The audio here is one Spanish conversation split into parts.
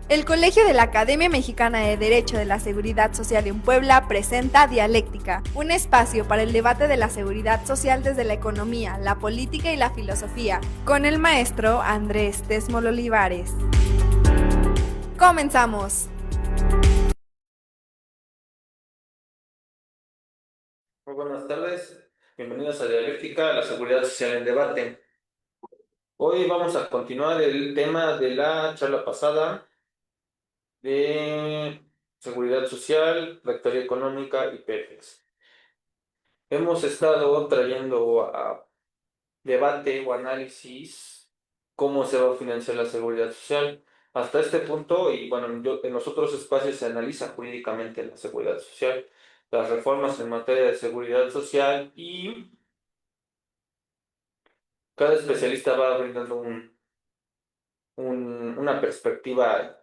El Colegio de la Academia Mexicana de Derecho de la Seguridad Social en Puebla presenta Dialéctica, un espacio para el debate de la seguridad social desde la economía, la política y la filosofía, con el maestro Andrés Tesmol Olivares. ¡Comenzamos! Muy buenas tardes, bienvenidos a Dialéctica, la seguridad social en debate. Hoy vamos a continuar el tema de la charla pasada de seguridad social, rectoría económica y PERFES. Hemos estado trayendo a debate o análisis cómo se va a financiar la seguridad social. Hasta este punto, y bueno, en los otros espacios se analiza jurídicamente la seguridad social, las reformas en materia de seguridad social y cada especialista va brindando una perspectiva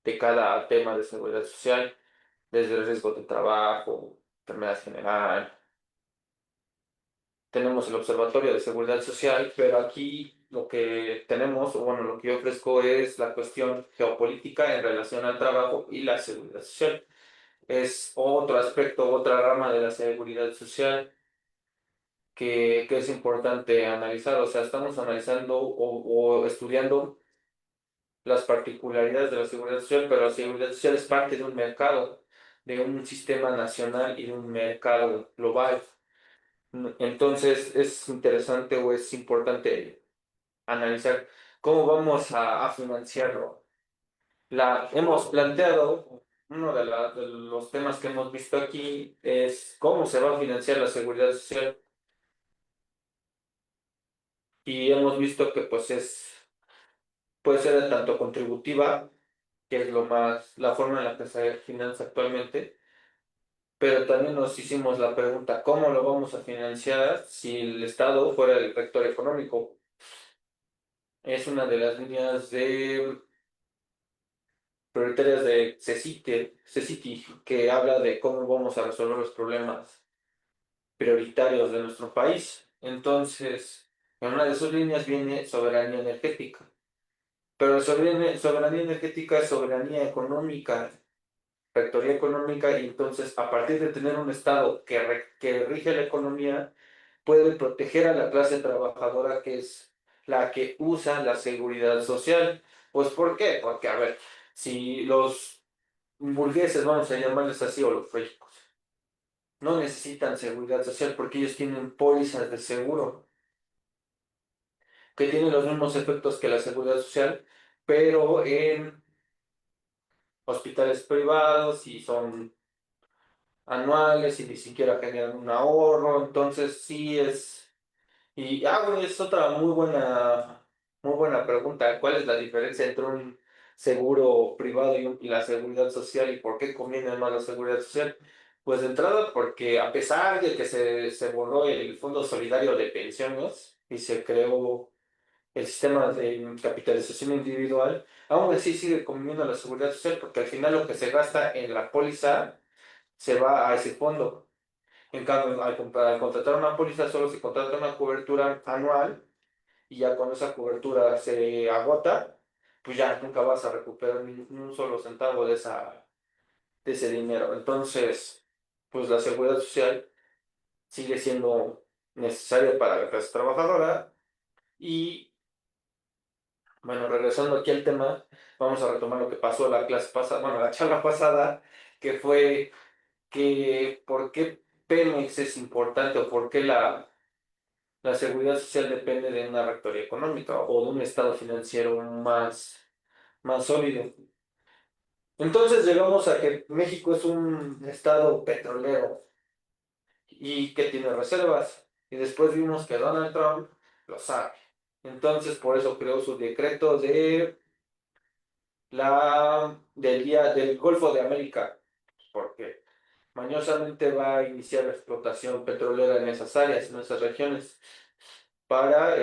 de cada tema de seguridad social, desde el riesgo de trabajo, enfermedad general. Tenemos el Observatorio de Seguridad Social, pero aquí lo que tenemos, o bueno, lo que yo ofrezco es la cuestión geopolítica en relación al trabajo y la seguridad social. Es otro aspecto, otra rama de la seguridad social que es importante analizar. O sea, estamos analizando o estudiando las particularidades de la seguridad social, pero la seguridad social es parte de un mercado, de un sistema nacional y de un mercado global. Entonces es interesante o es importante analizar cómo vamos a financiarlo. Hemos planteado, de los temas que hemos visto aquí es cómo se va a financiar la seguridad social y hemos visto que puede ser tanto contributiva, que es la forma en la que se financia actualmente. Pero también nos hicimos la pregunta, ¿cómo lo vamos a financiar si el Estado fuera el rector económico? Es una de las líneas prioritarias de CECITI, que habla de cómo vamos a resolver los problemas prioritarios de nuestro país. Entonces, en una de sus líneas viene soberanía energética. Pero soberanía energética es soberanía económica, rectoría económica, y entonces a partir de tener un Estado que rige la economía, puede proteger a la clase trabajadora, que es la que usa la seguridad social. Pues ¿por qué? Porque, a ver, si los burgueses, vamos a llamarles así, o los ricos, no necesitan seguridad social porque ellos tienen pólizas de seguro que tienen los mismos efectos que la seguridad social, pero en hospitales privados y son anuales y ni siquiera generan un ahorro. Entonces sí es. Bueno, es otra muy buena pregunta. ¿Cuál es la diferencia entre un seguro privado y la seguridad social, y por qué conviene más la seguridad social? Pues de entrada porque, a pesar de que se borró el Fondo Solidario de Pensiones y se creó el sistema de capitalización individual, aún así sigue conviniendo la seguridad social, porque al final lo que se gasta en la póliza se va a ese fondo. En cambio, al contratar una póliza, solo se contrata una cobertura anual, y ya cuando esa cobertura se agota, pues ya nunca vas a recuperar ni un solo centavo de ese dinero. Entonces, pues la seguridad social sigue siendo necesaria para la clase trabajadora. Y bueno, regresando aquí al tema, vamos a retomar lo que pasó la clase pasada, bueno, la charla pasada, que fue que por qué Pemex es importante, o por qué la seguridad social depende de una rectoría económica o de un estado financiero más sólido. Entonces llegamos a que México es un estado petrolero y que tiene reservas. Y después vimos que Donald Trump lo sabe. Entonces por eso creó su decreto del día del Golfo de América, porque mañosamente va a iniciar la explotación petrolera en esas áreas, en esas regiones, para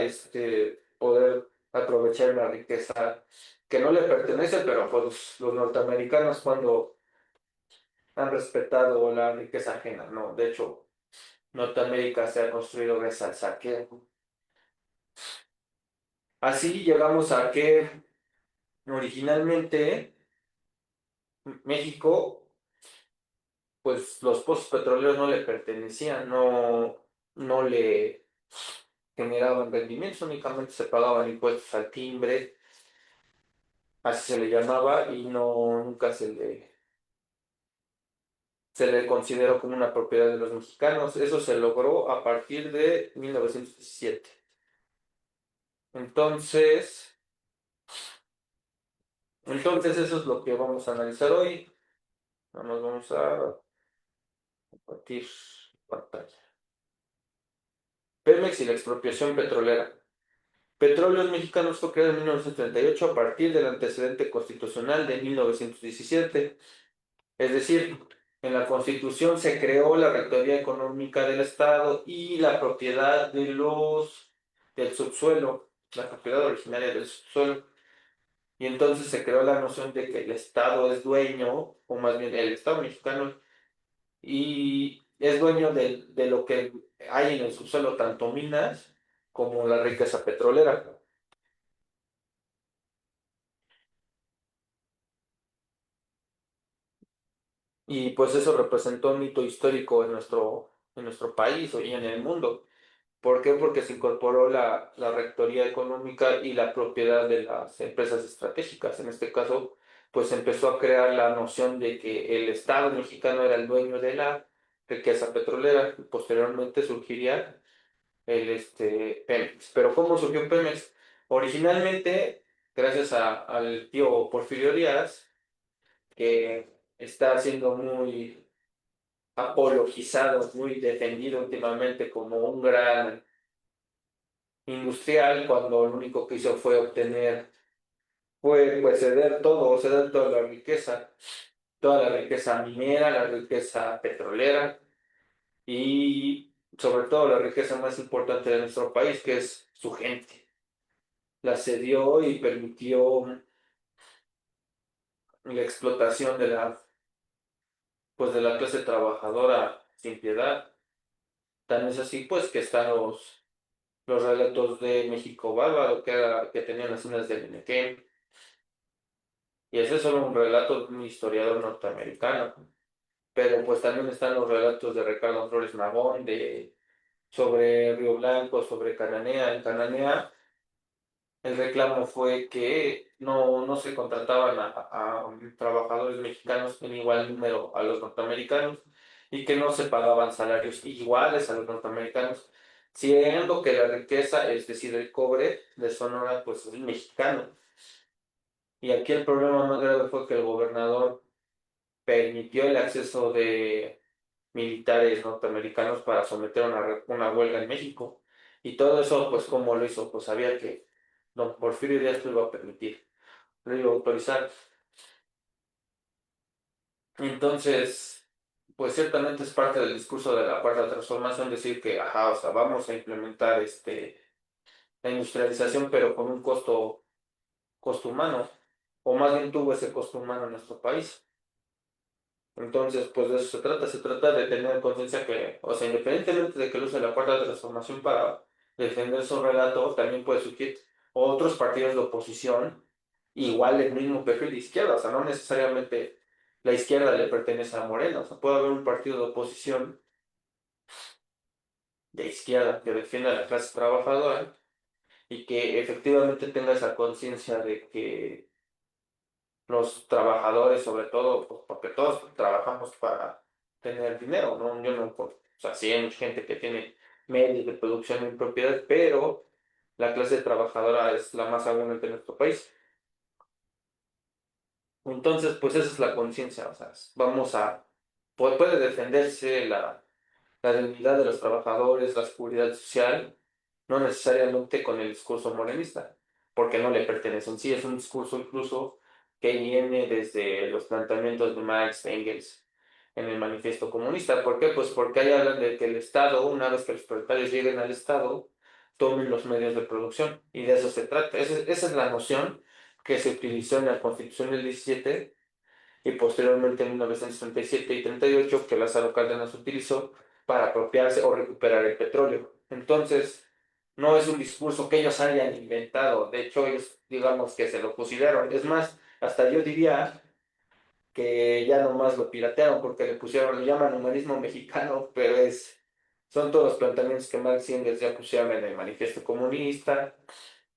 poder aprovechar la riqueza que no le pertenece, pero pues los norteamericanos, cuando han respetado la riqueza ajena, ¿no? De hecho, Norteamérica se ha construido gracias al saqueo. Así llegamos a que originalmente México, pues los pozos petroleros no le pertenecían, no le generaban rendimientos, únicamente se pagaban impuestos al timbre, así se le llamaba, y no, nunca se le consideró como una propiedad de los mexicanos. Eso se logró a partir de 1917. Entonces, entonces eso es lo que vamos a analizar hoy. Vamos a compartir pantalla. Pemex y la expropiación petrolera. Petróleos Mexicanos fue creado en 1938 a partir del antecedente constitucional de 1917. Es decir, en la Constitución se creó la Rectoría Económica del Estado y la propiedad del subsuelo, la propiedad originaria del subsuelo. Y entonces se creó la noción de que el Estado es dueño, o más bien el Estado mexicano, y es dueño de lo que hay en el subsuelo, tanto minas como la riqueza petrolera. Y pues eso representó un hito histórico en nuestro país y en el mundo. ¿Por qué? Porque se incorporó la rectoría económica y la propiedad de las empresas estratégicas. En este caso, pues se empezó a crear la noción de que el Estado mexicano era el dueño de la riqueza petrolera y posteriormente surgiría Pemex. Pero ¿cómo surgió Pemex? Originalmente, gracias al tío Porfirio Díaz, que está siendo muy apologizado, muy defendido últimamente como un gran industrial, cuando lo único que hizo fue pues ceder toda toda la riqueza minera, la riqueza petrolera y sobre todo la riqueza más importante de nuestro país, que es su gente. La cedió y permitió la explotación pues de la clase trabajadora sin piedad. Tan es así, pues, que están los relatos de México Bárbaro, que tenían las unas de Menequén. Y ese es solo un relato de un historiador norteamericano. Pero pues también están los relatos de Ricardo Flores Magón, sobre Río Blanco, sobre Cananea. En Cananea el reclamo fue que no se contrataban a trabajadores mexicanos en igual número a los norteamericanos y que no se pagaban salarios iguales a los norteamericanos, siendo que la riqueza, es decir, el cobre de Sonora, pues es mexicano. Y aquí el problema más grave fue que el gobernador permitió el acceso de militares norteamericanos para someter una huelga en México. Y todo eso, pues, ¿cómo lo hizo? Pues sabía que don Porfirio Díaz lo iba a permitir, lo iba a autorizar. Entonces, pues ciertamente es parte del discurso de la cuarta transformación decir que, ajá, o sea, vamos a implementar la industrialización, pero con un costo humano, o más bien tuvo ese costo humano en nuestro país. Entonces, pues de eso se trata de tener conciencia que, o sea, independientemente de que él use la cuarta transformación para defender su relato, también puede surgir otros partidos de oposición, igual el mismo perfil de izquierda, o sea, no necesariamente la izquierda le pertenece a Morena, o sea, puede haber un partido de oposición de izquierda que defienda a la clase trabajadora y que efectivamente tenga esa conciencia de que los trabajadores, sobre todo, pues, porque todos trabajamos para tener dinero, ¿no? Yo no, o sea, sí hay mucha gente que tiene medios de producción en propiedad, pero la clase trabajadora es la más abundante en nuestro país. Entonces, pues esa es la conciencia, o sea, puede defenderse la dignidad de los trabajadores, la seguridad social, no necesariamente con el discurso morenista, porque no le pertenece en sí, es un discurso incluso que viene desde los planteamientos de Marx, Engels en el Manifiesto Comunista. ¿Por qué? Pues porque ahí hablan de que el Estado, una vez que los proletarios lleguen al Estado, tomen los medios de producción, y de eso se trata. Esa es la noción que se utilizó en la Constitución del 17 y posteriormente en 1937 y 38 que Lázaro Cárdenas utilizó para apropiarse o recuperar el petróleo. Entonces, no es un discurso que ellos hayan inventado, de hecho ellos digamos que se lo pusieron. Es más, hasta yo diría que ya nomás lo piratearon porque le pusieron, le llaman humanismo mexicano, pero son todos los planteamientos que Marx y Engels ya pusieron en el Manifiesto Comunista,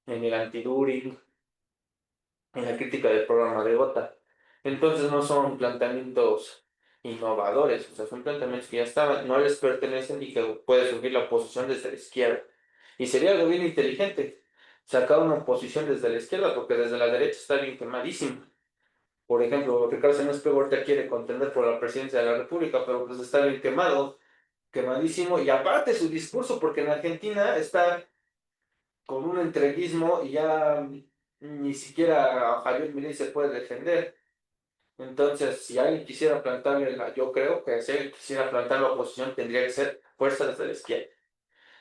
en el Anti-Düring, en la crítica del programa de Gotha. Entonces no son planteamientos innovadores, o sea, son planteamientos que ya estaban, no les pertenecen y que puede surgir la oposición desde la izquierda. Y sería algo bien inteligente sacar una oposición desde la izquierda, porque desde la derecha está bien quemadísimo. Por ejemplo, Ricardo Salinas Pliego ahorita quiere contender por la presidencia de la República, pero pues está bien quemado, quemadísimo, y aparte su discurso, porque en Argentina está con un entreguismo y ya ni siquiera Javier Milei se puede defender. Entonces, si alguien quisiera plantarle yo creo que si alguien quisiera plantar la oposición tendría que ser fuerza desde la izquierda,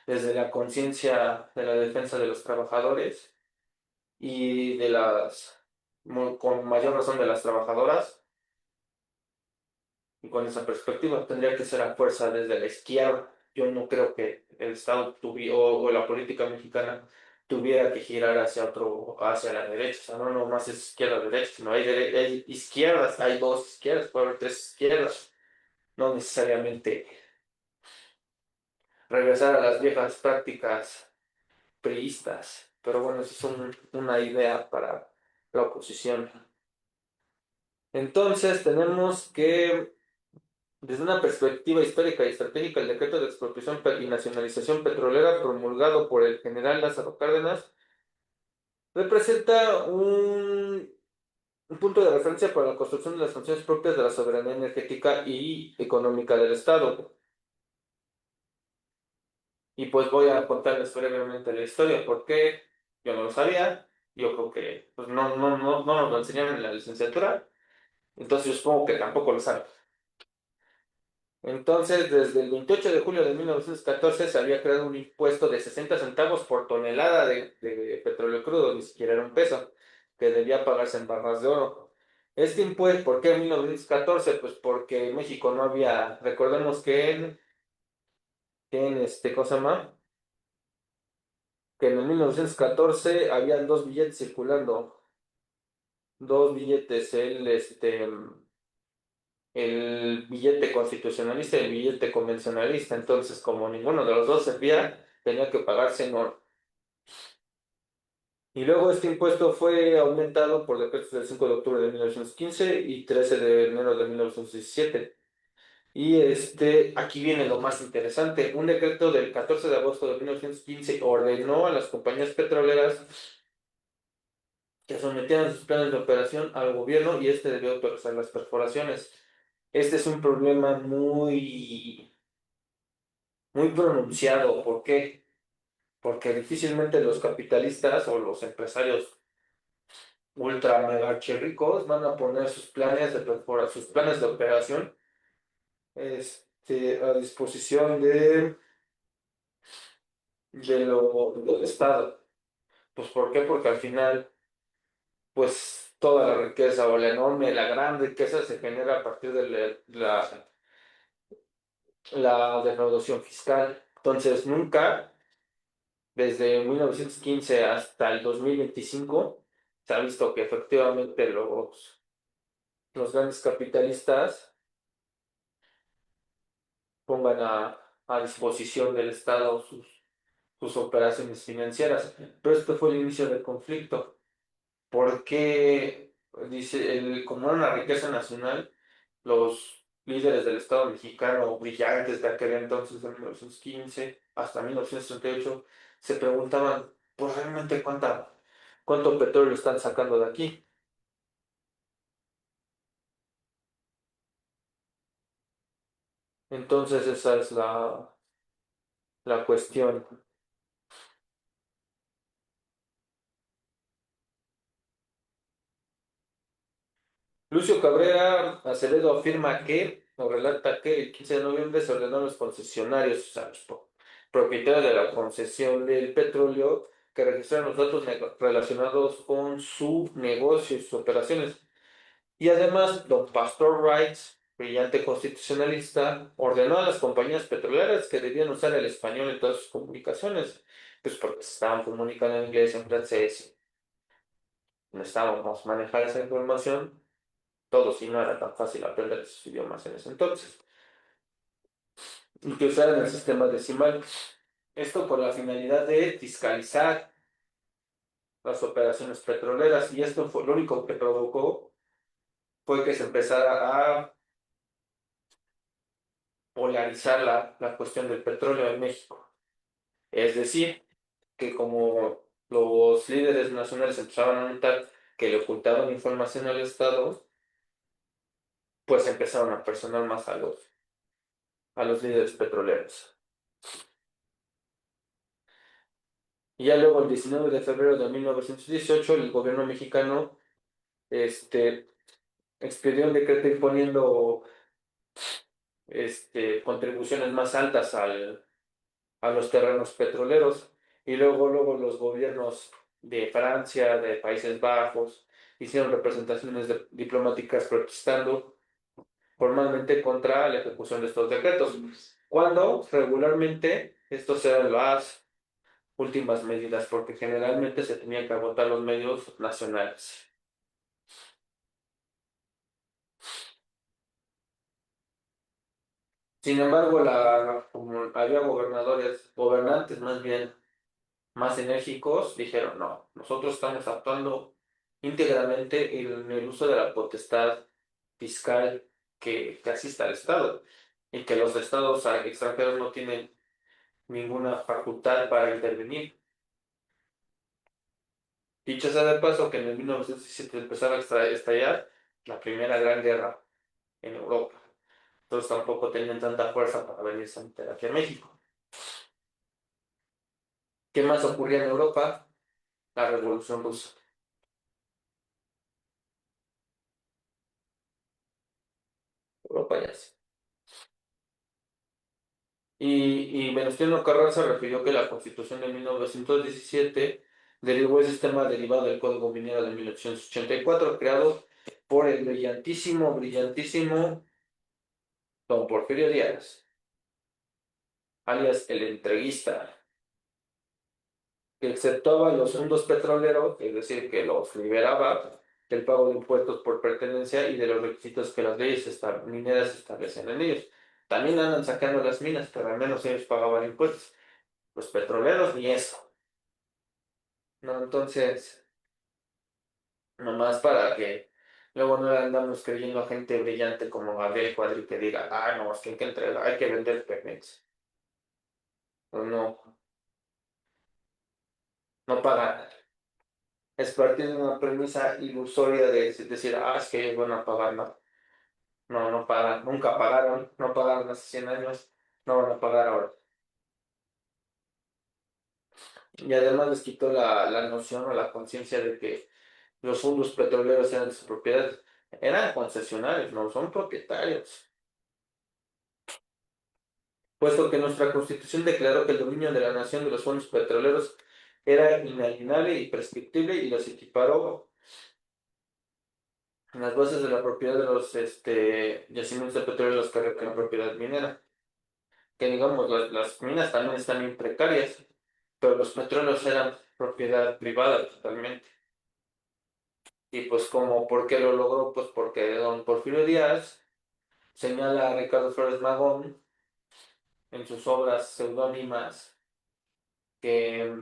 desde la conciencia de la defensa de los trabajadores y con mayor razón de las trabajadoras. Y con esa perspectiva tendría que ser a fuerza desde la izquierda. Yo no creo que el Estado o la política mexicana tuviera que girar hacia la derecha. O sea, no nomás es izquierda-derecha, sino hay izquierdas, hay dos izquierdas, puede haber tres izquierdas. No necesariamente regresar a las viejas prácticas priistas. Pero bueno, eso es una idea para la oposición. Entonces tenemos que desde una perspectiva histórica y estratégica, el decreto de expropiación y nacionalización petrolera promulgado por el general Lázaro Cárdenas representa un punto de referencia para la construcción de las funciones propias de la soberanía energética y económica del Estado. Y pues voy a contarles brevemente la historia, porque yo no lo sabía, yo creo que pues no nos lo enseñaron en la licenciatura, entonces yo supongo que tampoco lo saben. Entonces, desde el 28 de julio de 1914 se había creado un impuesto de 60 centavos por tonelada de petróleo crudo, ni siquiera era un peso, que debía pagarse en barras de oro. Este impuesto, ¿por qué en 1914? Pues porque México no había, recordemos que ¿cómo se llama? Que en el 1914 habían dos billetes circulando, dos billetes, el billete constitucionalista y el billete convencionalista. Entonces, como ninguno de los dos servía, tenía que pagarse en oro. Y luego este impuesto fue aumentado por decretos del 5 de octubre de 1915 y 13 de enero de 1917. Y aquí viene lo más interesante. Un decreto del 14 de agosto de 1915 ordenó a las compañías petroleras que sometieran sus planes de operación al gobierno y este debió autorizar las perforaciones. Este es un problema muy pronunciado. ¿Por qué? Porque difícilmente los capitalistas o los empresarios ultra mega ricos van a poner sus planes de operación a disposición del Estado. Pues ¿por qué? Porque al final, pues toda la riqueza o la gran riqueza se genera a partir de la defraudación fiscal. Entonces, nunca, desde 1915 hasta el 2025, se ha visto que efectivamente los grandes capitalistas pongan a disposición del Estado sus operaciones financieras. Pero este fue el inicio del conflicto, porque dice, como era una riqueza nacional, los líderes del Estado mexicano brillantes de aquel entonces, de 1915 hasta 1938, se preguntaban, pues realmente cuánto petróleo están sacando de aquí. Entonces esa es la cuestión. Lucio Cabrera Acevedo afirma o relata que el 15 de noviembre se ordenó a los concesionarios, o sea, los propietarios de la concesión del petróleo, que registraran los datos relacionados con su negocio y sus operaciones. Y además, don Pastor Wright, brillante constitucionalista, ordenó a las compañías petroleras que debían usar el español en todas sus comunicaciones, pues porque se estaban comunicando en inglés, en francés, no estábamos manejar esa información, todos, y no era tan fácil aprender esos idiomas en ese entonces, y que usaran el sistema decimal. Esto por la finalidad de fiscalizar las operaciones petroleras, y esto fue lo único que provocó fue que se empezara a polarizar la cuestión del petróleo en México. Es decir, que como los líderes nacionales empezaban a notar que le ocultaban información al Estado, pues empezaron a presionar más a los líderes petroleros. Y ya luego, el 19 de febrero de 1918, el gobierno mexicano expidió un decreto imponiendo contribuciones más altas a los terrenos petroleros. Y luego los gobiernos de Francia, de Países Bajos, hicieron representaciones diplomáticas protestando formalmente contra la ejecución de estos decretos, cuando regularmente estos eran las últimas medidas, porque generalmente se tenían que agotar los medios nacionales. Sin embargo, como había gobernantes más bien más enérgicos, dijeron, no, nosotros estamos actuando íntegramente en el uso de la potestad fiscal que asista al Estado, y que los estados extranjeros no tienen ninguna facultad para intervenir. Dicho sea de paso, que en el 1917 empezaba a estallar la primera gran guerra en Europa. Entonces tampoco tenían tanta fuerza para venirse a meter aquí a México. ¿Qué más ocurría en Europa? La Revolución Rusa. Europa ya sí. Y Venustiano Carranza refirió que la Constitución de 1917 derivó el sistema derivado del Código Minero de 1884, creado por el brillantísimo don Porfirio Díaz, alias el entreguista, que exceptuaba los fondos petroleros, es decir, que los liberaba del pago de impuestos por pertenencia y de los requisitos que las leyes mineras establecen en ellos. También andan sacando las minas, pero al menos ellos pagaban impuestos. Los petroleros ni eso. ¿No? Entonces, nomás para que luego no andamos creyendo a gente brillante como Gabriel Cuadri que diga, ah, no, es que hay que entregar, hay que vender Pemex. O no, no pagan. Es partir de una premisa ilusoria de decir, ah, es que ellos van a pagar, no. No, no pagan, nunca pagaron, no pagaron hace 100 años, no van a pagar ahora. Y además les quitó la noción o la conciencia de que los fondos petroleros eran de su propiedad. Eran concesionarios, no son propietarios. Puesto que nuestra Constitución declaró que el dominio de la nación de los fondos petroleros era inalienable y prescriptible, y los equiparó en las bases de la propiedad de los yacimientos de petróleo, los que recaen propiedad minera. Que digamos, las minas también están bien precarias, pero los petróleos eran propiedad privada totalmente. Y pues como, ¿por qué lo logró? Pues porque don Porfirio Díaz señala a Ricardo Flores Magón en sus obras seudónimas que,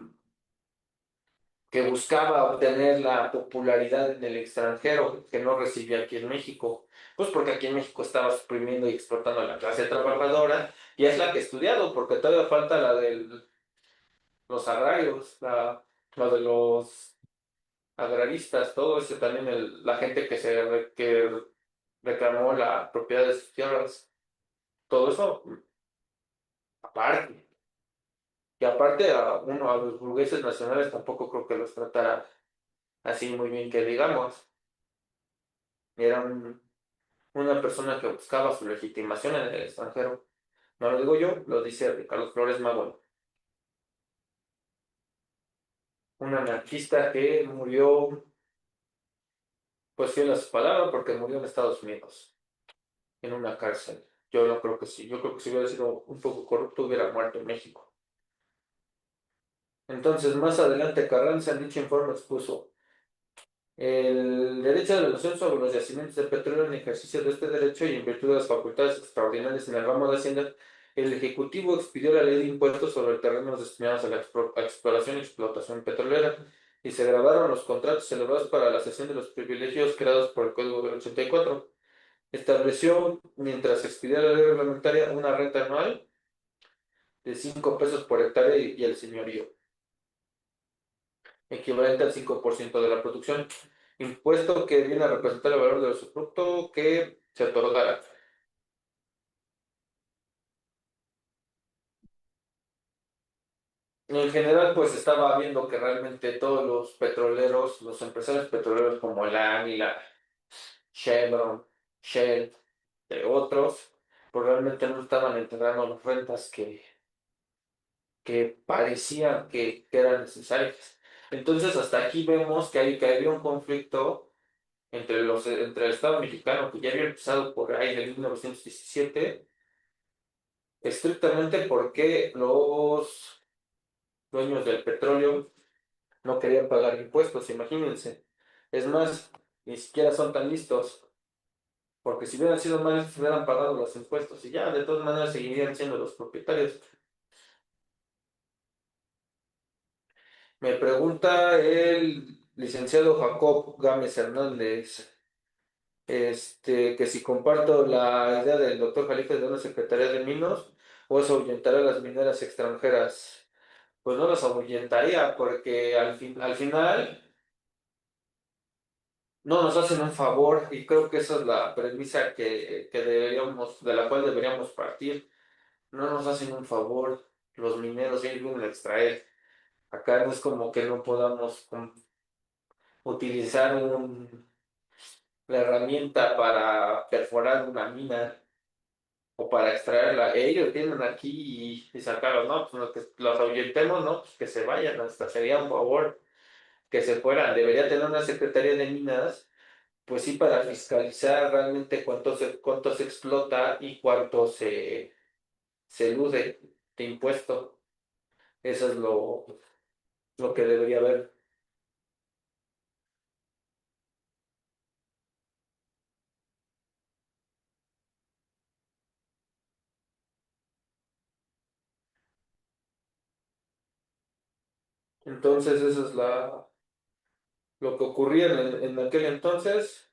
que buscaba obtener la popularidad en el extranjero que no recibía aquí en México. Pues porque aquí en México estaba suprimiendo y explotando a la clase trabajadora, y es la que he estudiado, porque todavía falta la de los agrarios, la de los agraristas, todo eso también, la gente que reclamó la propiedad de sus tierras, todo eso aparte. Y aparte a los burgueses nacionales tampoco creo que los tratara así muy bien que digamos. Era una persona que buscaba su legitimación en el extranjero. No lo digo yo, lo dice Ricardo Flores Magón, un anarquista que murió, pues fiel a su palabra, porque murió en Estados Unidos, en una cárcel. Yo no creo que sí. Yo creo que si hubiera sido un poco corrupto hubiera muerto en México. Entonces, más adelante Carranza en dicho informe expuso: El derecho de la nación sobre los yacimientos de petróleo en ejercicio de este derecho y en virtud de las facultades extraordinarias en el ramo de Hacienda, el Ejecutivo expidió la ley de impuestos sobre terrenos destinados a la exploración y explotación petrolera y se grabaron los contratos celebrados para la cesión de los privilegios creados por el Código del 84. Estableció, mientras se expidía la ley reglamentaria, una renta anual de 5 pesos por hectárea y el señorío, equivalente al 5% de la producción, impuesto que viene a representar el valor del usufructo que se otorgara. En general, pues estaba viendo que realmente todos los petroleros, los empresarios petroleros como la Águila, Chevron, Shell, entre otros, pues realmente no estaban entregando las rentas que parecían que eran necesarias. Entonces, hasta aquí vemos que había un conflicto entre el Estado mexicano, que ya había empezado por ahí en 1917, estrictamente porque los dueños del petróleo no querían pagar impuestos, imagínense. Es más, ni siquiera son tan listos, porque si hubieran sido más listos, hubieran pagado los impuestos y ya, de todas maneras, seguirían siendo los propietarios. Me pregunta el licenciado Jacob Gámez Hernández, que si comparto la idea del doctor Jalife de una Secretaría de Minos o eso ahuyentará a las mineras extranjeras. Pues no las ahuyentaría porque al final no nos hacen un favor y creo que esa es la premisa de la cual deberíamos partir. No nos hacen un favor los mineros, ellos vienen a extraer. Acá no es como que no podamos utilizar la herramienta para perforar una mina o para extraerla. Ellos vienen aquí y sacarlos, ¿no? Pues los ahuyentemos, ¿no? Pues que se vayan, hasta sería un favor que se fueran. Debería tener una Secretaría de Minas, pues sí, para fiscalizar realmente cuánto se explota y cuánto se elude de impuesto. Eso es lo que debería haber. Entonces, eso es lo que ocurría en aquel entonces.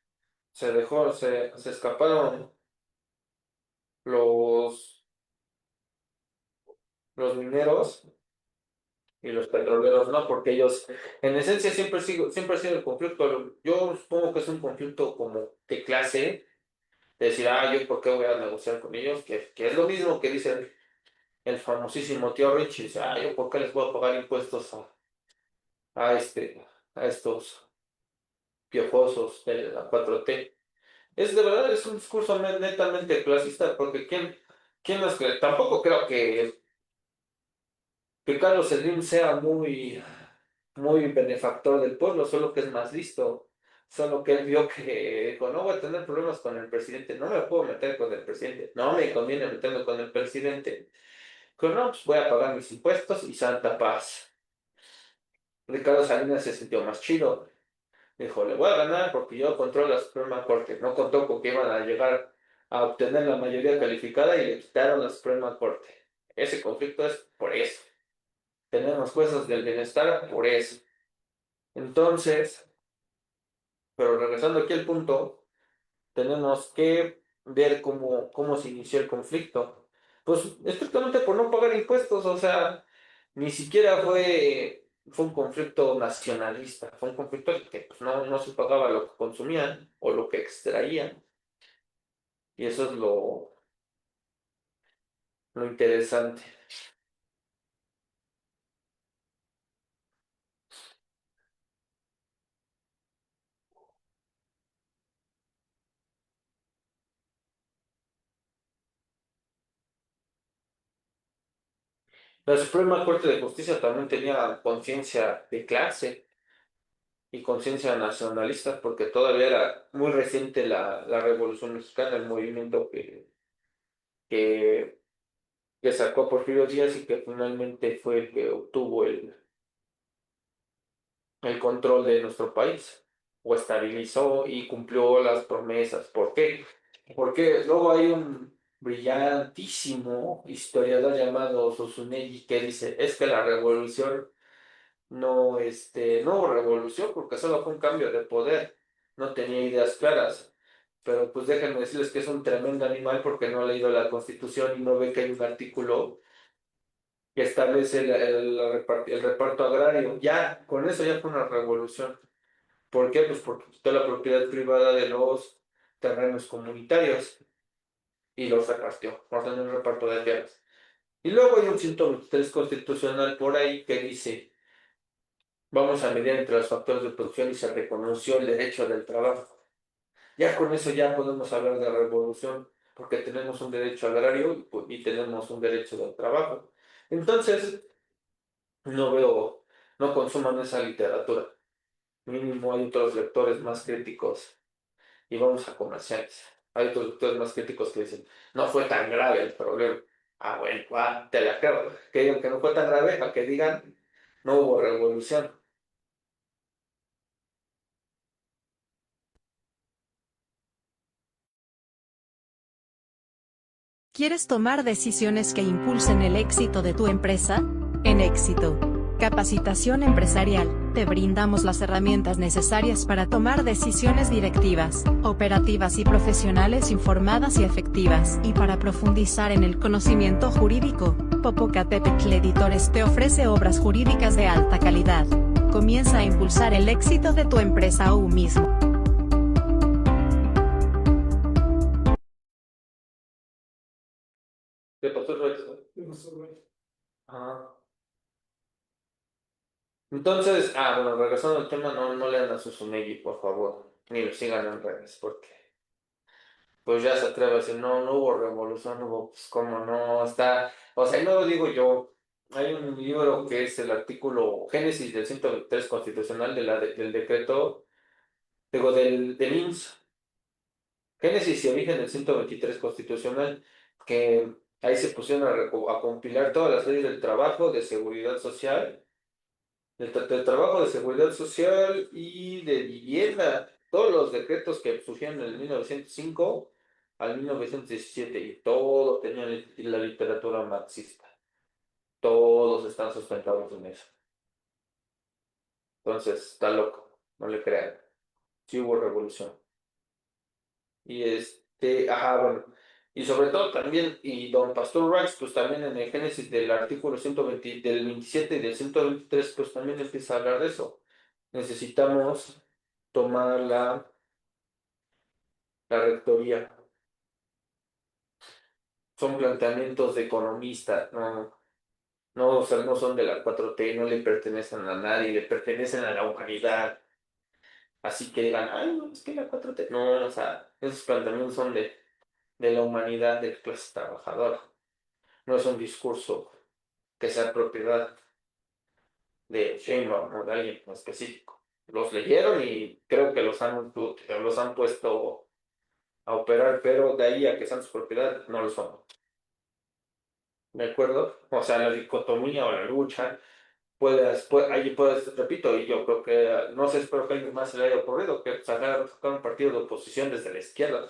Se escaparon los, los mineros y los petroleros, ¿no? Porque ellos, en esencia, siempre ha sido el conflicto. Yo supongo que es un conflicto como de clase, de decir, yo por qué voy a negociar con ellos, que es lo mismo que dice el famosísimo tío Richie, dice, yo por qué les voy a pagar impuestos a, este, a estos piojosos de la 4T. Es de verdad, es un discurso netamente clasista, porque ¿quién nos cree? Tampoco creo que Carlos Slim sea muy benefactor del pueblo, solo que es más listo. Solo que él vio que dijo, no voy a tener problemas con el presidente, no me puedo meter con el presidente, no me conviene meterme con el presidente. Dijo, no, pues voy a pagar mis impuestos y santa paz. Ricardo Salinas se sintió más chido. Dijo, le voy a ganar porque yo controlo la Suprema Corte. No contó con que iban a llegar a obtener la mayoría calificada y le quitaron la Suprema Corte. Ese conflicto es por eso. Tenemos jueces del bienestar por eso. Entonces, pero regresando aquí al punto, tenemos que ver cómo se inició el conflicto. Pues estrictamente por no pagar impuestos, o sea, ni siquiera fue un conflicto nacionalista, fue un conflicto en que pues, no se pagaba lo que consumían o lo que extraían. Y eso es lo interesante. La Suprema Corte de Justicia también tenía conciencia de clase y conciencia nacionalista, porque todavía era muy reciente la Revolución Mexicana, el movimiento que, que sacó a Porfirio Díaz y que finalmente fue el que obtuvo el control de nuestro país. o estabilizó y cumplió las promesas. ¿Por qué? Porque luego hay un brillantísimo historiador llamado Sosunelli que dice, es que la revolución no hubo revolución porque solo fue un cambio de poder, no tenía ideas claras. Pero pues déjenme decirles que es un tremendo animal porque no ha leído la Constitución y no ve que hay un artículo que establece el reparto agrario. Ya, con eso ya fue una revolución. ¿Por qué? Pues porque quitó la propiedad privada de los terrenos comunitarios y los repartió, ordenó el reparto de tierras. Y luego hay un 123 constitucional por ahí que dice, vamos a medir entre los factores de producción y se reconoció el derecho del trabajo. Ya con eso ya podemos hablar de revolución, porque tenemos un derecho agrario y tenemos un derecho del trabajo. Entonces, no veo, no consuman esa literatura. Mínimo hay otros lectores más críticos y vamos a comerciales. Hay otros lectores más críticos que dicen, no fue tan grave el problema. Ah, bueno, te la creo. Que digan que no fue tan grave, a que digan, no hubo revolución. ¿Quieres tomar decisiones que impulsen el éxito de tu empresa? En Éxito. Capacitación empresarial. Te brindamos las herramientas necesarias para tomar decisiones directivas, operativas y profesionales informadas y efectivas. Y para profundizar en el conocimiento jurídico, Popocatépetl Editores te ofrece obras jurídicas de alta calidad. Comienza a impulsar el éxito de tu empresa hoy mismo. ¿Qué pasó, Royce? Ajá. Entonces, bueno, regresando al tema, no lean a Susunegi, por favor, ni lo sigan en redes, porque pues ya se atreve a decir, no hubo revolución, no hubo, pues cómo no, está, o sea, y no lo digo yo, hay un libro que es el artículo Génesis del 123 constitucional del decreto, digo, del IMSS, Génesis y origen del 123 constitucional, que ahí se pusieron a compilar todas las leyes del trabajo, de seguridad social, del trabajo, de seguridad social y de vivienda. Todos los decretos que surgieron en el 1905 al 1917 y todos tenían la literatura marxista. Todos están sustentados en eso. Entonces, está loco, no le crean. Sí hubo revolución. Y bueno. Y sobre todo también, y don Pastor Rice, pues también en el Génesis del artículo 120, del 27 y del 123, pues también empieza a hablar de eso. Necesitamos tomar la rectoría. Son planteamientos de economistas, no, o sea, no son de la 4T, no le pertenecen a nadie, le pertenecen a la humanidad. Así que digan, ay, no, es que la 4T. No, o sea, esos planteamientos son de la humanidad, de clase trabajadora. No es un discurso que sea propiedad de Sheinbaum o de alguien en específico. Los leyeron y creo que los han puesto a operar, pero de ahí a que sean su propiedad, no lo son. ¿De acuerdo? O sea, la dicotomía o la lucha, ahí puedes, repito, y yo creo que, no sé, espero que a alguien más se le haya ocurrido, que sacar un partido de oposición desde la izquierda.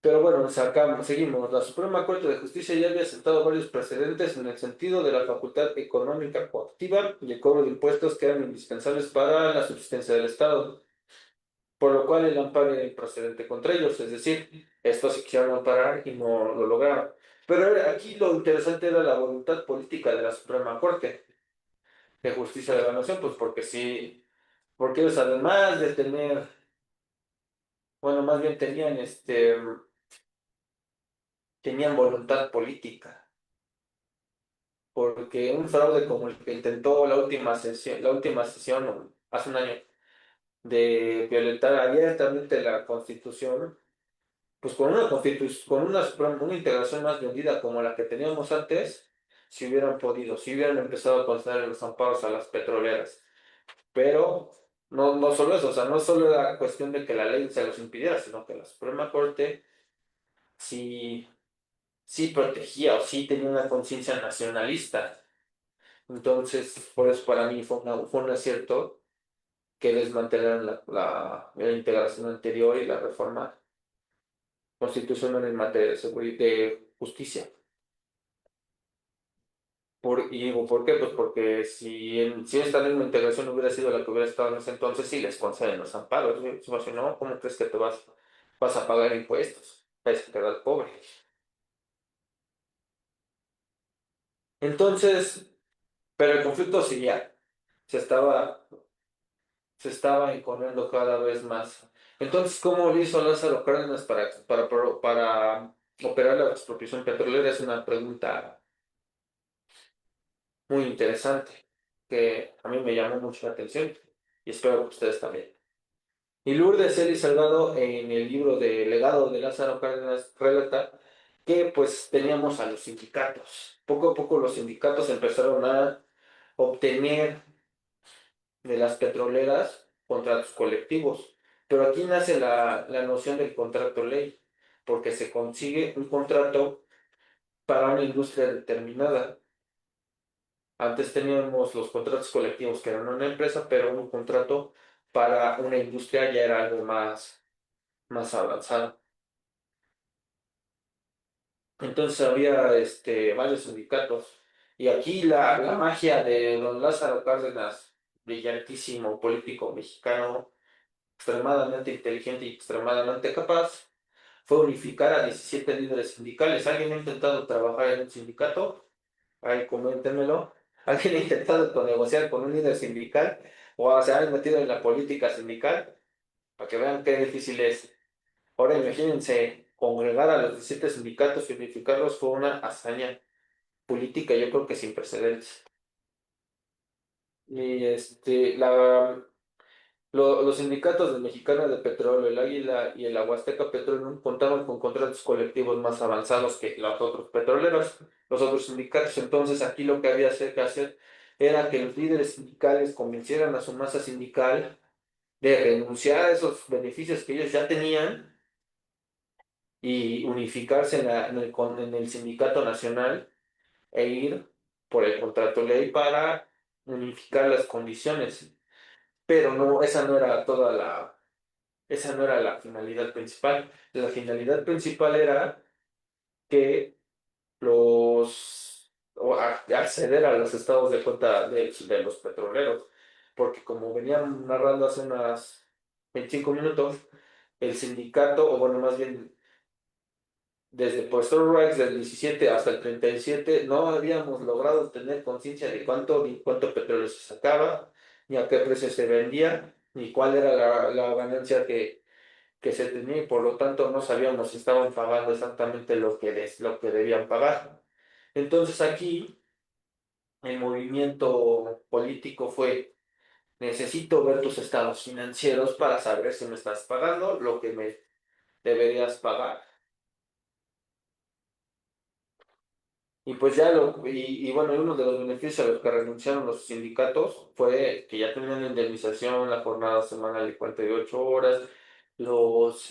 Pero bueno, seguimos. La Suprema Corte de Justicia ya había sentado varios precedentes en el sentido de la facultad económica coactiva y el cobro de impuestos que eran indispensables para la subsistencia del Estado, por lo cual el amparo era improcedente contra ellos, es decir, estos se quisieron amparar y no lo lograron. Pero aquí lo interesante era la voluntad política de la Suprema Corte de Justicia de la Nación, pues porque sí, porque ellos además de tener, bueno, más bien tenían voluntad política, porque un fraude como el que intentó la última sesión hace un año de violentar abiertamente la Constitución, pues con una integración más vendida como la que teníamos antes, si hubieran empezado a conceder los amparos a las petroleras. Pero no solo eso, o sea, no solo era cuestión de que la ley se los impidiera, sino que la Suprema Corte sí, sí protegía o sí tenía una conciencia nacionalista. Entonces, por eso para mí fue un acierto que desmantelaran la integración anterior y la reforma constitucional en materia de de justicia. Y digo, ¿por qué? Pues porque si esta misma integración hubiera sido la que hubiera estado en ese entonces, sí les conceden los amparos. Si no, ¿cómo crees que vas a pagar impuestos? Es que quedar pobre. Entonces, pero el conflicto seguía, se estaba, se estaba encorriendo cada vez más. Entonces, ¿cómo lo hizo Lázaro Cárdenas para operar la expropiación petrolera? Es una pregunta muy interesante que a mí me llamó mucho la atención y espero que ustedes también. Y Lourdes Celis Salgado en el libro de Legado de Lázaro Cárdenas relata que pues teníamos a los sindicatos. Poco a poco los sindicatos empezaron a obtener de las petroleras contratos colectivos. Pero aquí nace la noción del contrato ley, porque se consigue un contrato para una industria determinada. Antes teníamos los contratos colectivos que eran una empresa, pero un contrato para una industria ya era algo más avanzado. Entonces había varios sindicatos. Y aquí la magia de don Lázaro Cárdenas, brillantísimo político mexicano, extremadamente inteligente y extremadamente capaz, fue unificar a 17 líderes sindicales. ¿Alguien ha intentado trabajar en un sindicato? Ay, coméntenmelo. ¿Alguien ha intentado negociar con un líder sindical? ¿O se han metido en la política sindical? Para que vean qué difícil es. Ahora imagínense, congregar a los 17 sindicatos y unificarlos fue una hazaña política, yo creo que sin precedentes. Y los sindicatos del Mexicana de Petróleo, el Águila y el Aguasteca Petróleo contaban con contratos colectivos más avanzados que los otros petroleros, los otros sindicatos. Entonces aquí lo que había que hacer era que los líderes sindicales convencieran a su masa sindical de renunciar a esos beneficios que ellos ya tenían y unificarse en el sindicato nacional e ir por el contrato ley para unificar las condiciones. Pero no, esa no era la finalidad principal. La finalidad principal era que acceder a los estados de cuenta de los petroleros, porque como venían narrando hace unas 25 minutos, el sindicato, o bueno, más bien desde Pastor Rights del 17 hasta el 37 no habíamos logrado tener conciencia de ni cuánto petróleo se sacaba, ni a qué precio se vendía, ni cuál era la ganancia que se tenía, y por lo tanto no sabíamos si estaban pagando exactamente lo que debían pagar. Entonces aquí el movimiento político fue: necesito ver tus estados financieros para saber si me estás pagando lo que me deberías pagar. Y pues y bueno, uno de los beneficios a los que renunciaron los sindicatos fue que ya tenían la indemnización, la jornada semanal de 48 horas, los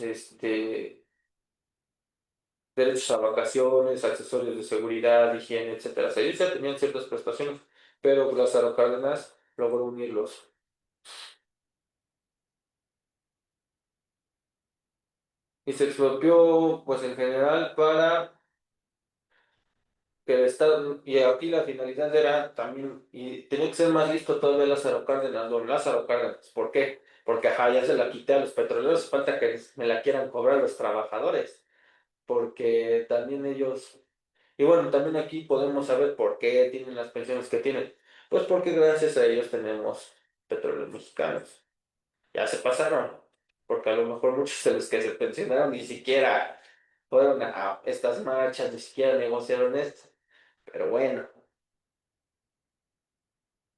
derechos a vacaciones, accesorios de seguridad, higiene, etcétera. O sea, ellos ya tenían ciertas prestaciones, pero Lázaro Cárdenas logró unirlos. Y se expropió, pues en general, para que el Estado, y aquí la finalidad era también, y tenía que ser más listo todavía Lázaro Cárdenas, don Lázaro Cárdenas. ¿Por qué? Porque ajá, ya se la quité a los petroleros, falta que me la quieran cobrar los trabajadores, porque también ellos, y bueno, también aquí podemos saber por qué tienen las pensiones que tienen. Pues porque gracias a ellos tenemos petróleos mexicanos. Ya se pasaron, porque a lo mejor muchos de los que se pensionaron ni siquiera fueron a estas marchas, ni siquiera negociaron esto. Pero bueno,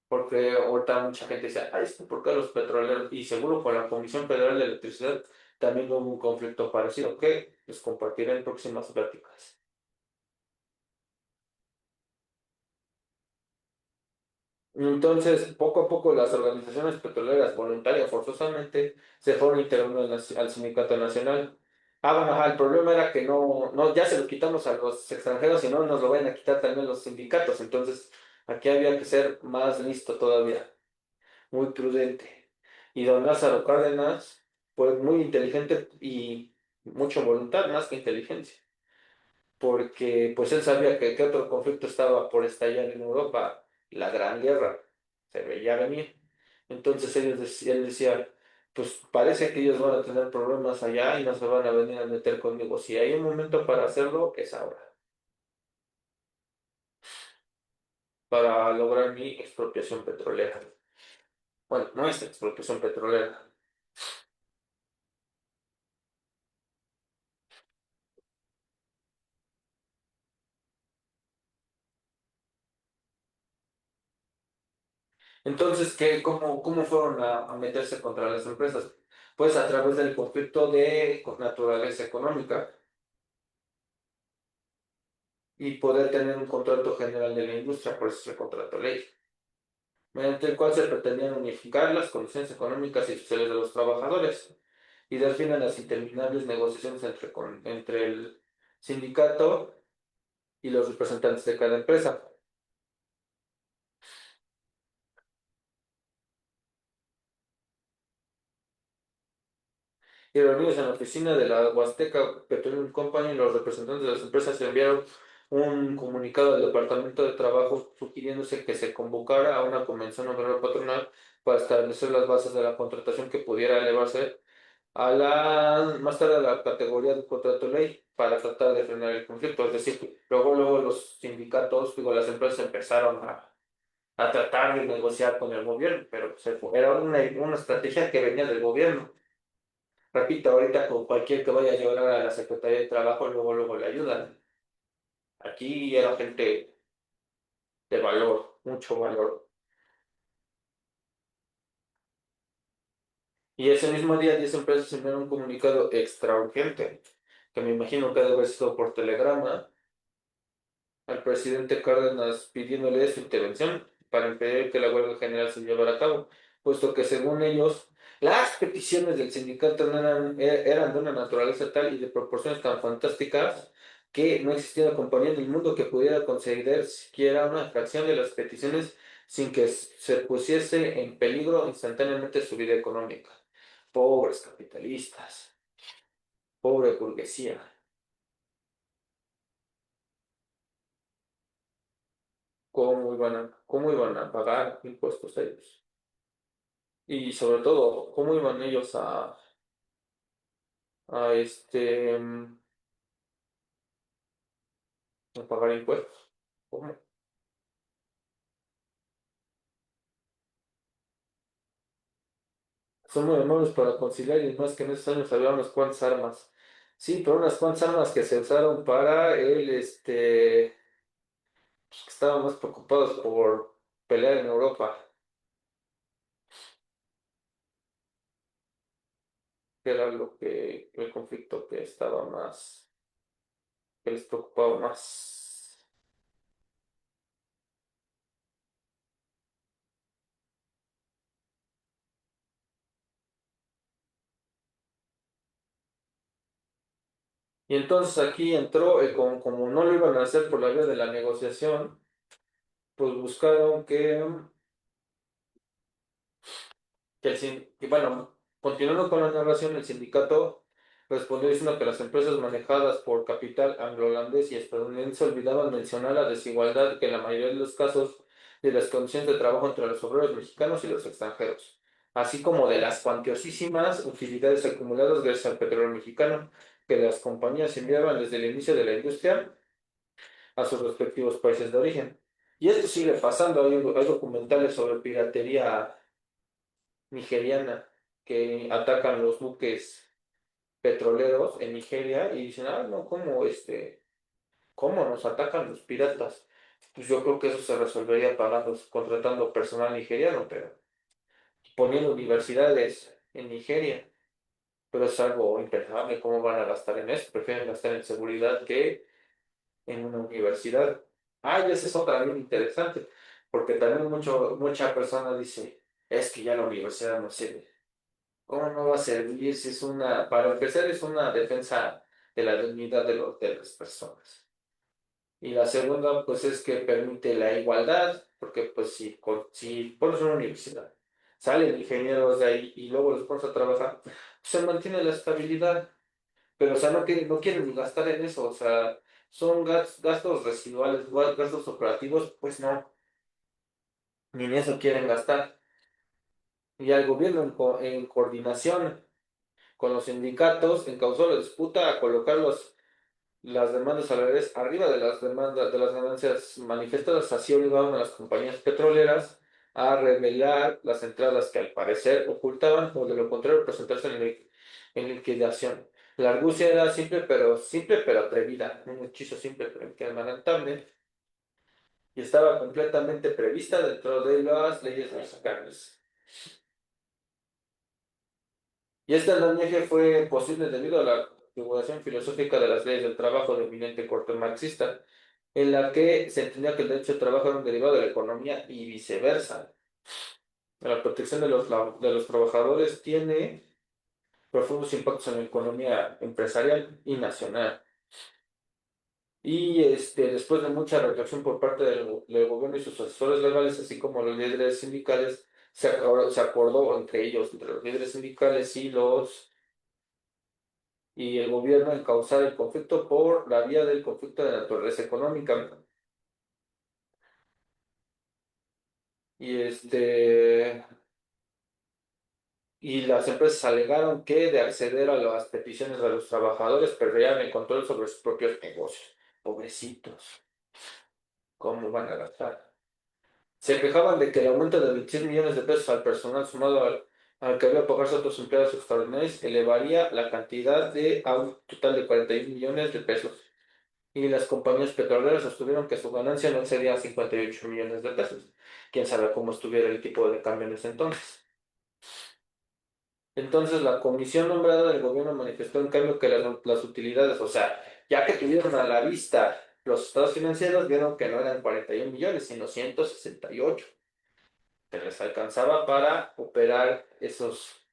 porque ahorita mucha gente dice, ay, es que ¿por qué los petroleros? Y seguro con la Comisión Federal de Electricidad también hubo un conflicto parecido, que les compartiré en próximas pláticas. Entonces, poco a poco las organizaciones petroleras voluntarias forzosamente se fueron integrando al Sindicato Nacional. Ah, bueno, ajá, el problema era que no, ya se lo quitamos a los extranjeros y no nos lo van a quitar también los sindicatos. Entonces, aquí había que ser más listo todavía, muy prudente. Y don Lázaro Cárdenas, pues muy inteligente y mucha voluntad más que inteligencia, porque pues él sabía que otro conflicto estaba por estallar en Europa, la Gran Guerra, se veía venir. Entonces él decía, pues parece que ellos van a tener problemas allá y no se van a venir a meter conmigo. Si hay un momento para hacerlo, es ahora, para lograr mi expropiación petrolera. Bueno, nuestra expropiación petrolera. Entonces, cómo fueron a meterse contra las empresas? Pues a través del conflicto de naturaleza económica y poder tener un contrato general de la industria, por eso es el contrato ley, mediante el cual se pretendían unificar las condiciones económicas y sociales de los trabajadores y dar fin a las interminables negociaciones entre el sindicato y los representantes de cada empresa. Y reunidos en la oficina de la Huasteca Petroleum Company, los representantes de las empresas enviaron un comunicado al Departamento de Trabajo sugiriéndose que se convocara a una convención obrera patronal para establecer las bases de la contratación que pudiera elevarse más tarde a la categoría de contrato ley para tratar de frenar el conflicto. Es decir, luego los sindicatos, digo, las empresas empezaron a tratar de negociar con el gobierno, pero era una estrategia que venía del gobierno. Repito, ahorita con cualquier que vaya a llegar a la Secretaría de Trabajo, luego le ayudan. Aquí era gente de valor, mucho valor. Y ese mismo día 10 empresas enviaron un comunicado extra urgente, que me imagino que debe haber sido por telegrama, al presidente Cárdenas pidiéndole su intervención para impedir que la huelga general se llevara a cabo, puesto que según ellos, las peticiones del sindicato no eran de una naturaleza tal y de proporciones tan fantásticas que no existía una compañía en el mundo que pudiera conceder siquiera una fracción de las peticiones sin que se pusiese en peligro instantáneamente su vida económica. Pobres capitalistas, pobre burguesía. ¿Cómo iban a pagar impuestos ellos? Y sobre todo, ¿cómo iban ellos a pagar impuestos? ¿Cómo? Son muy amables para conciliar y más que en esos años había unas cuantas armas. Sí, pero unas cuantas armas que se usaron para que estaban más preocupados por pelear en Europa, que era el conflicto que les preocupaba más. Y entonces aquí entró, como no lo iban a hacer por la vía de la negociación, pues buscaron bueno, continuando con la narración, el sindicato respondió diciendo que las empresas manejadas por capital anglo-holandés y estadounidense olvidaban mencionar la desigualdad que en la mayoría de los casos de las condiciones de trabajo entre los obreros mexicanos y los extranjeros, así como de las cuantiosísimas utilidades acumuladas gracias al petróleo mexicano que las compañías enviaban desde el inicio de la industria a sus respectivos países de origen. Y esto sigue pasando, hay documentales sobre piratería nigeriana que atacan los buques petroleros en Nigeria y dicen, no, ¿cómo nos atacan los piratas? Pues yo creo que eso se resolvería contratando personal nigeriano, pero poniendo universidades en Nigeria. Pero es algo impensable, ¿cómo van a gastar en eso? Prefieren gastar en seguridad que en una universidad. Y esa es otra bien interesante, porque también mucha persona dice, es que ya la universidad no sirve. ¿Cómo no va a servir si para empezar, es una defensa de la dignidad de las personas? Y la segunda, pues es que permite la igualdad, porque pues si pones una universidad, salen ingenieros de ahí y luego los pones a trabajar, pues se mantiene la estabilidad. Pero, o sea, no quieren ni gastar en eso, o sea, son gastos residuales, gastos operativos, pues no, ni en eso quieren gastar. Y al gobierno en coordinación con los sindicatos encausó la disputa a colocar las demandas salariales arriba de las demandas de las ganancias manifestadas, así obligaron a las compañías petroleras a revelar las entradas que al parecer ocultaban o de lo contrario presentarse en liquidación. La argucia era simple pero atrevida, un hechizo simple pero inquebrantable y estaba completamente prevista dentro de las leyes mexicanas. Y este andamiaje fue posible debido a la divulgación filosófica de las leyes del trabajo de eminente corte marxista, en la que se entendía que el derecho al trabajo era un derivado de la economía y viceversa. La protección de los trabajadores tiene profundos impactos en la economía empresarial y nacional. Y después de mucha reflexión por parte del gobierno y sus asesores legales, así como los líderes sindicales, se acordó entre ellos, entre los líderes sindicales y el gobierno en causar el conflicto por la vía del conflicto de naturaleza económica. Y y las empresas alegaron que de acceder a las peticiones de los trabajadores perderían el control sobre sus propios negocios. Pobrecitos, ¿cómo van a gastar? Se quejaban de que el aumento de 26 millones de pesos al personal sumado al que había pagarse a otros empleados extraordinarios elevaría la cantidad a un total de 41 millones de pesos. Y las compañías petroleras sostuvieron que su ganancia no excedía 58 millones de pesos. Quién sabe cómo estuviera el tipo de cambio en ese entonces. Entonces la comisión nombrada del gobierno manifestó en cambio que las utilidades, o sea, ya que tuvieron a la vista los estados financieros, vieron que no eran 41 millones, sino 168, que les alcanzaba para operar esas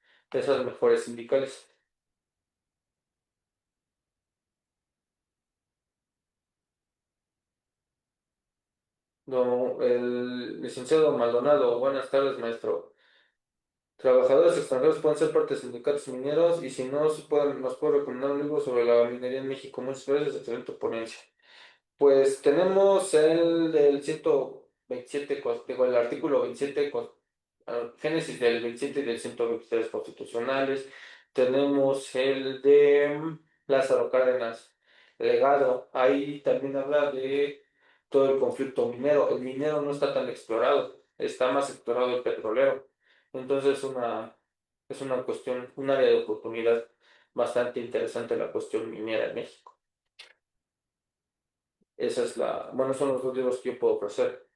mejores sindicales. No, el licenciado Maldonado, buenas tardes, maestro. Trabajadores extranjeros pueden ser parte de sindicatos mineros y si no, nos puede recomendar un libro sobre la minería en México. Muchas gracias, excelente ponencia. Pues tenemos el del 127, digo, el artículo 27, Génesis del 27 y del 123 constitucionales. Tenemos el de Lázaro Cárdenas Legado. Ahí también habla de todo el conflicto minero. El minero no está tan explorado, está más explorado el petrolero. Entonces es una cuestión, un área de oportunidad bastante interesante la cuestión minera en México. Bueno, son los dos libros que yo puedo ofrecer.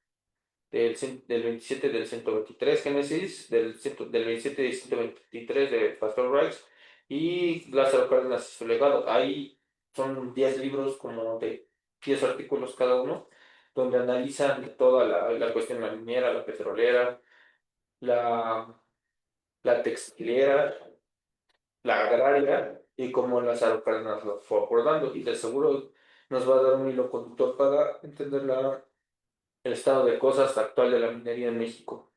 Del 27 del 123 Génesis, del 27 y 123 de Pastor Rice y Lázaro Cárdenas y su legado. Ahí son 10 libros como de 10 artículos cada uno, donde analizan toda la cuestión la minera, la petrolera, la, la textilera, la agraria y cómo Lázaro Cárdenas lo fue abordando. Y de seguro nos va a dar un hilo conductor para entender el estado de cosas actual de la minería en México.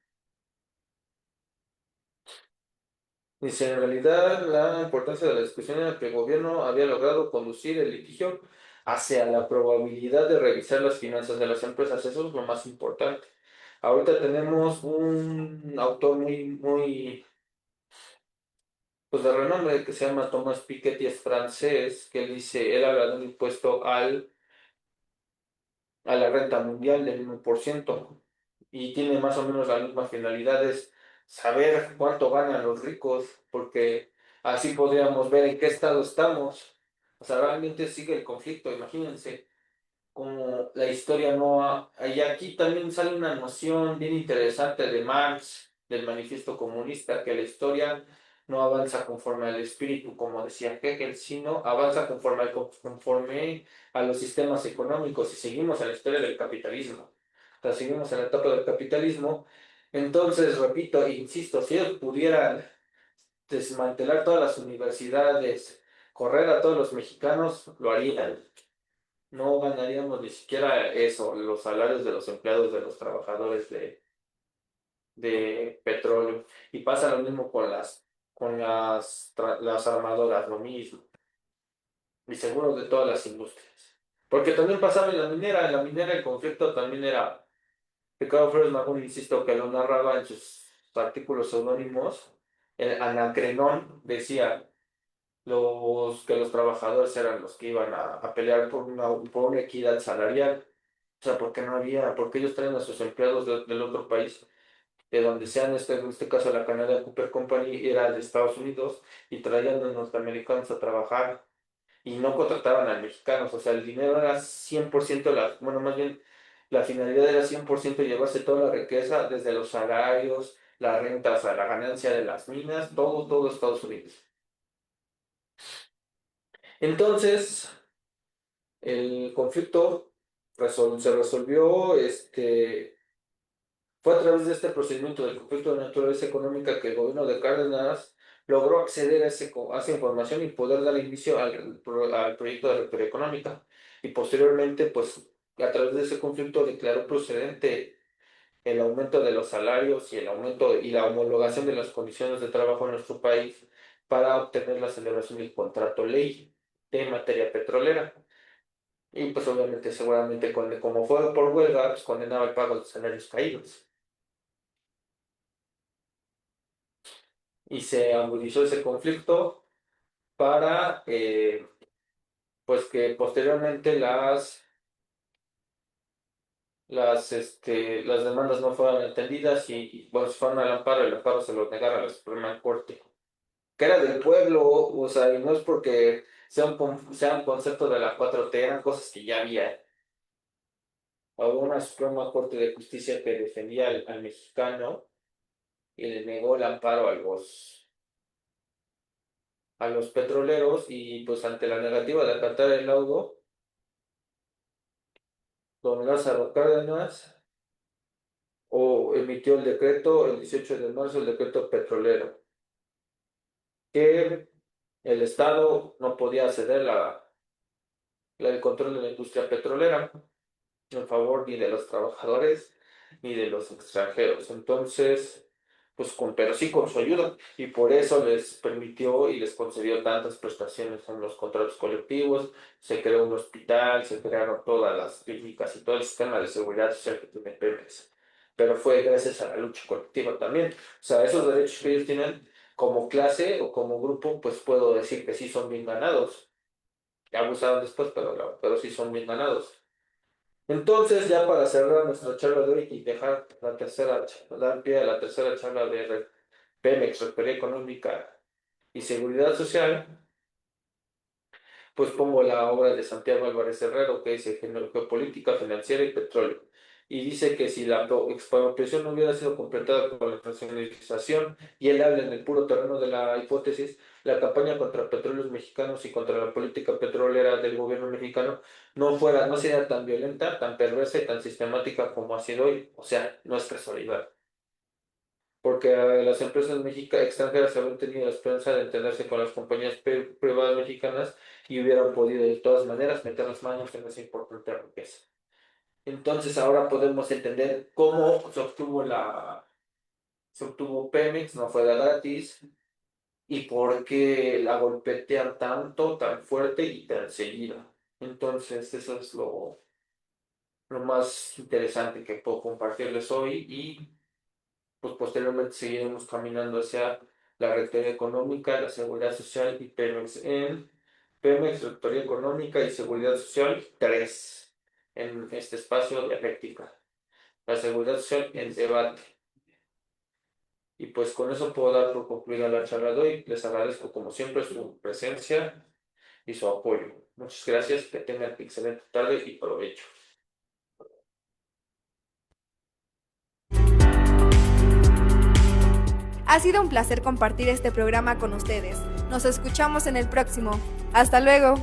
Dice, en realidad la importancia de la discusión era que el gobierno había logrado conducir el litigio hacia la probabilidad de revisar las finanzas de las empresas. Eso es lo más importante. Ahorita tenemos un autor muy, muy, pues de renombre que se llama Thomas Piketty, es francés, que él dice, él habla de un impuesto a la renta mundial del 1% y tiene más o menos la misma finalidad, es saber cuánto ganan los ricos, porque así podríamos ver en qué estado estamos. O sea, realmente sigue el conflicto, imagínense como la historia no ha... Y aquí también sale una noción bien interesante de Marx, del manifiesto comunista, que la historia no avanza conforme al espíritu, como decía Hegel, sino avanza conforme a los sistemas económicos y seguimos en la historia del capitalismo. O sea, seguimos en la etapa del capitalismo. Entonces, repito e insisto, si ellos pudieran desmantelar todas las universidades, correr a todos los mexicanos, lo harían. No ganaríamos ni siquiera eso, los salarios de los empleados, de los trabajadores de petróleo. Y pasa lo mismo con las armadoras, lo mismo. Y seguro de todas las industrias. Porque también pasaba en la minera el conflicto también era, Ricardo Flores Magón, insisto, que lo narraba en sus artículos seudónimos, el Anacrenón decía que los trabajadores eran los que iban a pelear por una equidad salarial. O sea, porque ellos traen a sus empleados del otro país, de donde sean, en este caso la Canadian Cooper Company era de Estados Unidos, y traían a los norteamericanos a trabajar y no contrataban a mexicanos. O sea, el dinero era 100%, bueno, más bien la finalidad era 100% llevarse toda la riqueza, desde los salarios, las rentas, a la ganancia de las minas, todo Estados Unidos. Entonces, el conflicto se resolvió, fue a través de este procedimiento del conflicto de naturaleza económica que el gobierno de Cárdenas logró acceder a esa información y poder dar inicio al proyecto de rectoría económica. Y posteriormente, pues, a través de ese conflicto declaró procedente el aumento de los salarios y el aumento y la homologación de las condiciones de trabajo en nuestro país para obtener la celebración del contrato ley de materia petrolera. Y pues obviamente, seguramente, como fue por huelga, pues condenaba el pago de salarios caídos. Y se agudizó ese conflicto para pues que posteriormente las demandas no fueran atendidas y pues fueron al amparo, y el amparo se lo negara a la Suprema Corte, que era del pueblo. O sea, y no es porque sea un concepto de la 4T, eran cosas que ya había. Hubo una Suprema Corte de Justicia que defendía al mexicano y le negó el amparo a los petroleros, y pues ante la negativa de acatar el laudo, don Lázaro Cárdenas emitió el decreto el 18 de marzo, el decreto petrolero, que el Estado no podía ceder el control de la industria petrolera en favor ni de los trabajadores ni de los extranjeros. Entonces, pues pero sí con su ayuda, y por eso les permitió y les concedió tantas prestaciones en los contratos colectivos. Se creó un hospital, se crearon todas las clínicas y todo el sistema de seguridad social que tiene Pemex. Pero fue gracias a la lucha colectiva también. O sea, esos derechos que ellos tienen como clase o como grupo, pues puedo decir que sí son bien ganados. Ya abusaron después, pero sí son bien ganados. Entonces, ya para cerrar nuestra charla de hoy y dejar dar pie a la tercera charla de Pemex, Rectoría Económica y Seguridad Social, pues pongo la obra de Santiago Álvarez Herrero, que dice Geopolítica Financiera y Petróleo. Y dice que si la expropiación no hubiera sido completada con la nacionalización, y él habla en el puro terreno de la hipótesis, la campaña contra petróleos mexicanos y contra la política petrolera del gobierno mexicano no sería tan violenta, tan perversa y tan sistemática como ha sido hoy. O sea, no es casualidad. Porque las empresas extranjeras habían tenido la esperanza de entenderse con las compañías privadas mexicanas y hubieran podido de todas maneras meter las manos en esa importante riqueza. Entonces ahora podemos entender cómo se obtuvo Pemex, no fue de gratis, y por qué la golpetean tanto, tan fuerte y tan seguida. Entonces eso es lo más interesante que puedo compartirles hoy, y pues posteriormente seguiremos caminando hacia la rectoría económica, la seguridad social y Pemex. En Pemex, rectoría económica y seguridad social 3, en este espacio dialéctica. La seguridad social en debate. Y pues con eso puedo dar por concluida la charla de hoy. Les agradezco como siempre su presencia y su apoyo. Muchas gracias, que tengan excelente tarde y provecho. Ha sido un placer compartir este programa con ustedes. Nos escuchamos en el próximo. Hasta luego.